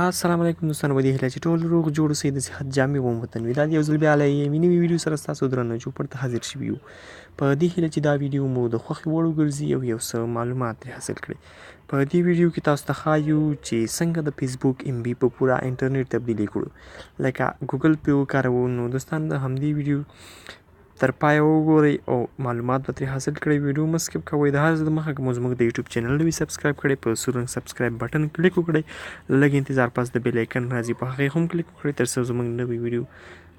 السلام علیکم دوستانو، په دې هیله چې ټول روغ جوړ اوسئ، د صحت جامې به مو وطن وي. دا د یو ځل بیا له یوې نوې ویډیو سره ستاسو درنه چوپړ ته حاضر شوي یو. په دې هیله چې دا ویډیو مو د خوښې وړ وګرځي او یو څه معلومات ترې حاصل کړئ. په دې ویډیو کې تاسو ته ښایو چې څنګه د فیسبوک ام بي په پوره انټرنیټ تبدیلي کړو. لکه ګوګل پې وکاروو. نو دوستان د همدې ویډیو تر پایه وګورئ او معلومات به ترې حاصل کړئ. ویډیو مه سکپ کوئ. د هر څه دمخه که مو زموږ د یوټیوب چینل نوي سبسکرایب کړئ، په سور رنګ سبسکرایب بټن کلیک وکړئ. لږ انتظار پس د بیل آیکن راځي، په هغې هم کلیک وکړئ تر څو زموږ نوې ویډیو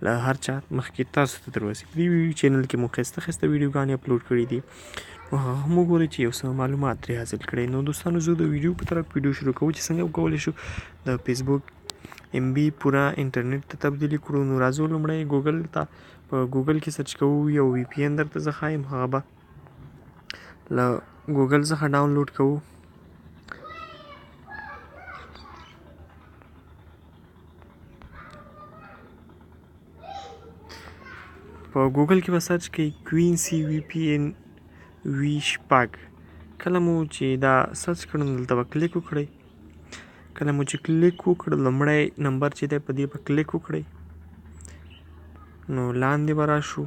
له هر چا مخکې تاسو ته در ورسي. په دې ویډیو چینل کې مو ښایسته ښایسته ویډیوګانې اپلوډ کړي دي، نو هغه هم وګورئ چې یو څه معلومات ترې حاصل کړئ. نو دوستانو زه د ویډیو په طرف ویډیو شروع کوو چې څنګه وکولی شو د فیسبوک ام بي پوره انټرنیټ ته تبدیلي کړو. نو راځو لومړی ګوګل ته په ګوګل کې سرچ کوو. یو وی پی ان درته زه ښایم، هغه به له ګوګل څخه ډاونلوډ کوو. په ګوګل کې به سرچ کوئ کوین سی وی پی ان وی شپږ. کله مو چې دا سرچ کړو نو دلته به کلیک وکړئ. کله مو چې کلیک وکړ، لومړی نمبر چې دی په دې به کلیک وکړئ. نو لاندې به راشو.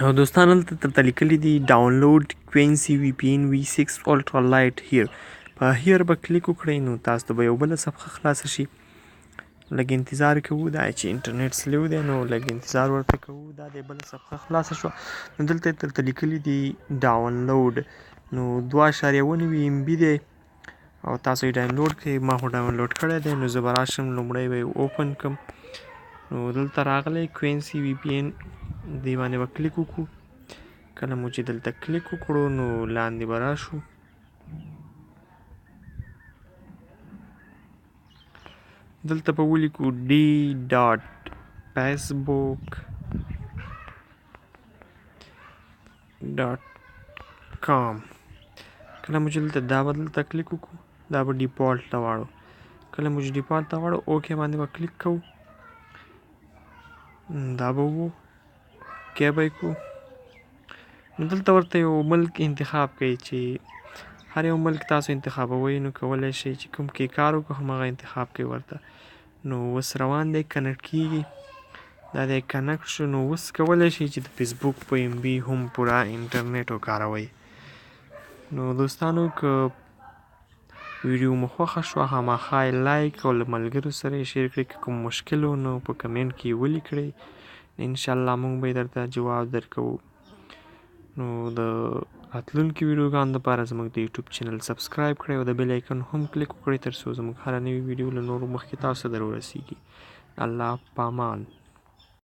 او دوستان هلته درته لیکلي دي ډاونلوډ کوین سی وی پی ان وی 6 الټرا لایټ هیر. په هیر به کلیک وکړئ. نو تاسو ته به یو بله صفحه خلاصه شي. لږ انتظار کوو، دا چې انټرنیټ سلو دی نو لږ انتظار ورته کوو. دا د بله صفحه خلاصه شوه. نو دلته درته لیکلي دي ډاونلوډ. نو 2.9 ام بي دی او تاسو یې ډاونلوډ کړئ. ما خو ډاونلوډ کړی دی. نو زه به راشم لومړی به یې اوپن کړم. نو دلته راغلی کوین سی وی پی ان، دې باندې به کلیک وکړو. کله مو چې دلته کلیک وکړو نو لاندې به راشو. دلته به ولیکو ډي ډاټ فیسبوک ډاټ کام. کله مو چې دلته دا به دلته کلیک وکړو، دا به ډیفالټ ته واړو. کله مو چې ډیفالټ ته واړو، اوکې باندې به کلیک کوو. دا به وو کې به یې کړو. نو دلته ورته یو ملک انتخاب کړئ چې هر یو ملک تاسو انتخابوئ. نو کولی شئ چې کوم کې کار وکړو همغه انتخاب کړئ ورته. نو اوس روان دی، کنیکټ کیږي. دا دی کنیکټ شو. نو اوس کولی شئ چې د فیسبوک په ام بي هم پوره انټرنیټ وکاروئ. نو دوستانو که ویډیو مو خوښه شوه خامخا یې لایک او له ملګرو سره یې شیر کړئ. که کوم مشکل و نو په کمنټ کې یې ولیکئ. انشاءالله موږ به یې درته جواب درکوو. نو د راتلونکي ویډیوګانو دپاره زموږ د یوټیوب چینل سبسکرایب کړئ او د بیل آیکن هم کلیک وکړئ تر څو زموږ هره نوې ویډیو له نورو مخکې تاسو ته در ورسیږي. الله پامان.